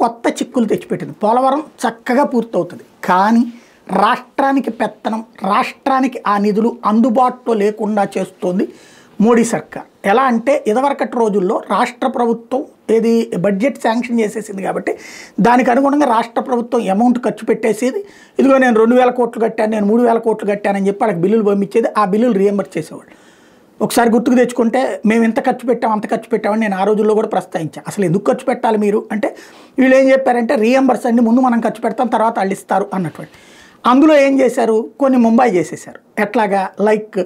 కొత్త చిక్కులు తెచ్చిపెట్టింది. పోలవరం చక్కగా పూర్తవుతుంది, కానీ రాష్ట్రానికి పెత్తనం, రాష్ట్రానికి ఆ నిధులు అందుబాటులో లేకుండా చేస్తోంది మోడీ సర్కార్. ఎలా అంటే ఇదివరకటి రోజుల్లో రాష్ట్ర ప్రభుత్వం ఏది బడ్జెట్ శాంక్షన్ చేసేసింది కాబట్టి దానికి అనుగుణంగా రాష్ట్ర ప్రభుత్వం అమౌంట్ ఖర్చు పెట్టేసేది. ఇదిగో నేను 2000 కోట్లు కట్టాను, నేను 3000 కోట్లు కట్టానని చెప్పి వాళ్ళకి బిల్లులు పంపించేది. ఆ బిల్లులు రీఎంబర్స్ చేసేవాళ్ళు. ఒకసారి గుర్తుకు తెచ్చుకుంటే మేము ఎంత ఖర్చు పెట్టాం అంత ఖర్చు పెట్టామని నేను ఆ రోజుల్లో కూడా ప్రస్తావించాను. అసలు ఎందుకు ఖర్చు పెట్టాలి మీరు అంటే వీళ్ళు ఏం చెప్పారంటే రీఎంబర్స్ అన్ని ముందు మనం ఖర్చు పెడతాం, తర్వాత వాళ్ళు ఇస్తారు అన్నటువంటి. అందులో ఏం చేశారు, కొన్ని ముంబై చేసేసారు. ఎట్లాగా, లైక్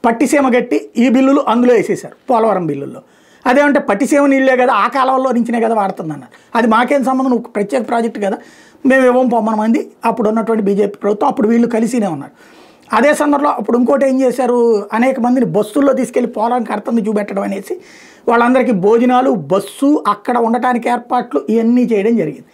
పట్టిసీమ కట్టి ఈ బిల్లులు అందులో వేసేసారు పోలవరం బిల్లుల్లో. అదేమంటే పట్టిసీమ నీళ్ళే కదా, ఆ కాలంలో నుంచినే కదా వాడుతుందన్నారు. అది మాకేం సంబంధం, నువ్వు ప్రత్యేక ప్రాజెక్టు కదా, మేము ఇవ్వం పొమ్మన మంది అప్పుడు ఉన్నటువంటి బీజేపీ ప్రభుత్వం. అప్పుడు వీళ్ళు కలిసినే ఉన్నారు. అదే సందర్భంలో అప్పుడు ఇంకోటి ఏం చేశారు, అనేక మందిని బస్సుల్లో తీసుకెళ్లి పోలవరం కడతంది చూపెట్టడం అనేసి వాళ్ళందరికీ భోజనాలు, బస్సు, అక్కడ ఉండటానికి ఏర్పాట్లు ఇవన్నీ చేయడం జరిగింది.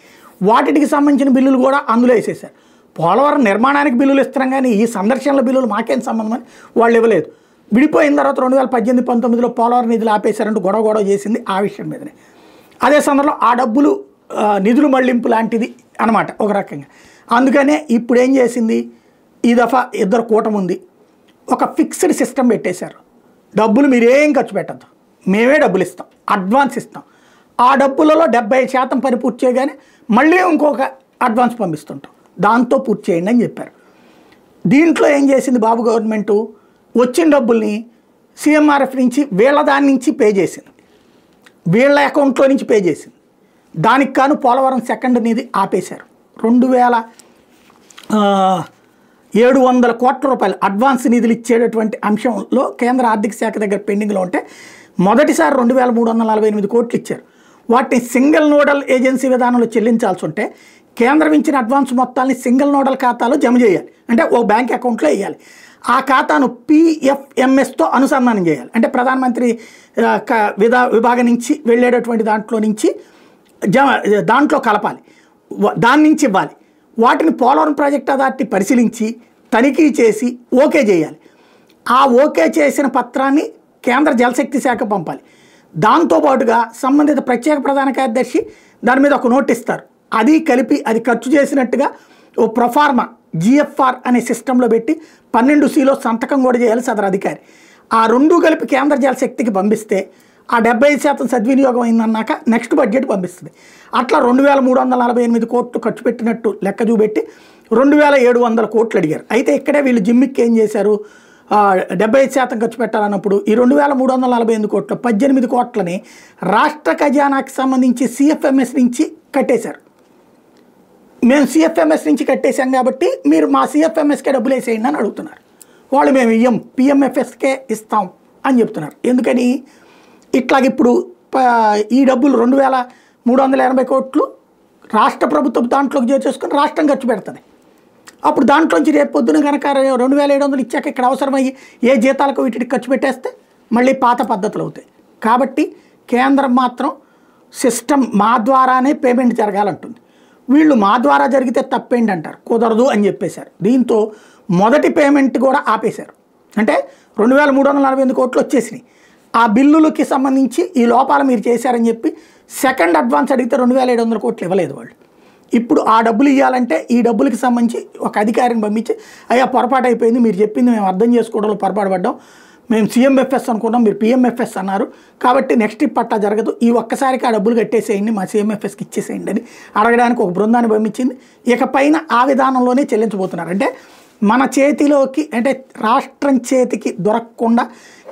వాటికి సంబంధించిన బిల్లులు కూడా అందులో వేసేసారు. పోలవరం నిర్మాణానికి బిల్లులు ఇస్తున్నాం కానీ ఈ సందర్శనల బిల్లులు మాకేం సంబంధం అని వాళ్ళు ఇవ్వలేదు. విడిపోయిన తర్వాత 2018-19లో పోలవరం నిధులు ఆపేశారంటూ గొడవ చేసింది ఆ విషయం మీదనే. అదే సందర్భంలో ఆ డబ్బులు నిధులు మళ్లింపు లాంటిది అనమాట ఒక రకంగా. అందుకనే ఇప్పుడు ఏం చేసింది, ఈ దఫా ఇద్దరు కూటమి ఉంది, ఒక ఫిక్స్డ్ సిస్టమ్ పెట్టేశారు. డబ్బులు మీరేం ఖర్చు పెట్టద్దు, మేమే డబ్బులు ఇస్తాం, అడ్వాన్స్ ఇస్తాం. ఆ డబ్బులలో 70% పని పూర్తి చేయగానే మళ్ళీ ఇంకొక అడ్వాన్స్ పంపిస్తుంటాం, దాంతో పూర్తి చేయండి అని చెప్పారు. దీంట్లో ఏం చేసింది బాబు గవర్నమెంటు, వచ్చిన డబ్బుల్ని సీఎంఆర్ఎఫ్ నుంచి వీళ్ళ దాని నుంచి పే చేసింది, వీళ్ళ అకౌంట్లో నుంచి పే చేసింది. దానికి కాను పోలవరం సెకండ్ నిధి ఆపేశారు. 2700 కోట్ల రూపాయలు అడ్వాన్స్ నిధులు ఇచ్చేటటువంటి అంశంలో కేంద్ర ఆర్థిక శాఖ దగ్గర పెండింగ్లో ఉంటే మొదటిసారి 2348 కోట్లు ఇచ్చారు. వాటిని సింగిల్ నోడల్ ఏజెన్సీ విధానంలో చెల్లించాల్సి ఉంటే కేంద్రం ఇచ్చిన అడ్వాన్స్ మొత్తాన్ని సింగిల్ నోడల్ ఖాతాలో జమ చేయాలి, అంటే ఓ బ్యాంక్ అకౌంట్లో వేయాలి. ఆ ఖాతాను PFMSతో అనుసంధానం చేయాలి, అంటే ప్రధానమంత్రి విభాగం నుంచి వెళ్ళేటటువంటి దాంట్లో నుంచి దాంట్లో కలపాలి, దాని నుంచి ఇవ్వాలి. వాటిని పోలవరం ప్రాజెక్ట్ అథారిటీ పరిశీలించి తనిఖీ చేసి ఓకే చేయాలి. ఆ ఓకే చేసిన పత్రాన్ని కేంద్ర జలశక్తి శాఖ పంపాలి. దాంతోపాటుగా సంబంధిత ప్రత్యేక ప్రధాన కార్యదర్శి దాని మీద ఒక నోట్ ఇస్తారు. అది కలిపి అది ఖర్చు చేసినట్టుగా ఓ ప్రొఫార్మా GFR అనే సిస్టంలో పెట్టి 12Cలో సంతకం కూడా చేయాలి సదరు అధికారి. ఆ రెండు కలిపి కేంద్ర జలశక్తికి పంపిస్తే ఆ 75% సద్వినియోగం అయిందన్నాక నెక్స్ట్ బడ్జెట్ పంపిస్తుంది. అట్లా 2348 కోట్లు ఖర్చు పెట్టినట్టు లెక్క చూపెట్టి 2700 కోట్లు అడిగారు. అయితే ఇక్కడే వీళ్ళు జిమ్మిక్కి ఏం చేశారు, 75% ఖర్చు పెట్టాలన్నప్పుడు ఈ 2348 కోట్లు 18 కోట్లని రాష్ట్ర ఖజానాకి సంబంధించి CFMS నుంచి కట్టేశారు. మేము CFMS నుంచి కట్టేశాం కాబట్టి మీరు మా CFMSకే డబ్బులు వేసేయండి అని అడుగుతున్నారు. వాళ్ళు మేము ఇయ్యం, PMFSకే ఇస్తాం అని చెప్తున్నారు. ఎందుకని ఇట్లాగిప్పుడు ఈ డబ్బులు 2380 కోట్లు రాష్ట్ర ప్రభుత్వం దాంట్లోకి చేర్చేసుకుని రాష్ట్రం ఖర్చు పెడుతుంది. అప్పుడు దాంట్లోంచి రేపు పొద్దున కనుక 2700 ఇచ్చాక ఇక్కడ అవసరమయ్యి ఏ జీతాలకు వీటికి ఖర్చు పెట్టేస్తే మళ్ళీ పాత పద్ధతులు అవుతాయి. కాబట్టి కేంద్రం మాత్రం సిస్టమ్ మా ద్వారానే పేమెంట్ జరగాలంటుంది. వీళ్ళు మా ద్వారా జరిగితే తప్పేంటి అంటారు, కుదరదు అని చెప్పేశారు. దీంతో మొదటి పేమెంట్ కూడా ఆపేశారు. అంటే 2348 కోట్లు వచ్చేసినాయి. ఆ బిల్లులకి సంబంధించి ఈ లోపాలు మీరు చేశారని చెప్పి సెకండ్ అడ్వాన్స్ అడిగితే 2700 కోట్లు ఇవ్వలేదు వాళ్ళు. ఇప్పుడు ఆ డబ్బులు ఇవ్వాలంటే ఈ డబ్బులకి సంబంధించి ఒక అధికారిని పంపించి అయ్యా పొరపాటు అయిపోయింది, మీరు చెప్పింది మేము అర్థం చేసుకోవడంలో పొరపాటు పడ్డాం, మేము CMFS అనుకున్నాం, మీరు PMFS అన్నారు, కాబట్టి నెక్స్ట్ పట్టా జరగదు, ఈ ఒక్కసారికి ఆ డబ్బులు కట్టేసేయండి, మా CMFSకి ఇచ్చేసేయండి అని అడగడానికి ఒక బృందాన్ని పంపించింది. ఇకపైన ఆ విధానంలోనే చెల్లించబోతున్నారు. అంటే మన చేతిలోకి, అంటే రాష్ట్రం చేతికి దొరకకుండా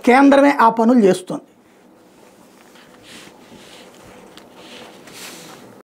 కేంద్రమే ఆ పనులు చేస్తుంది.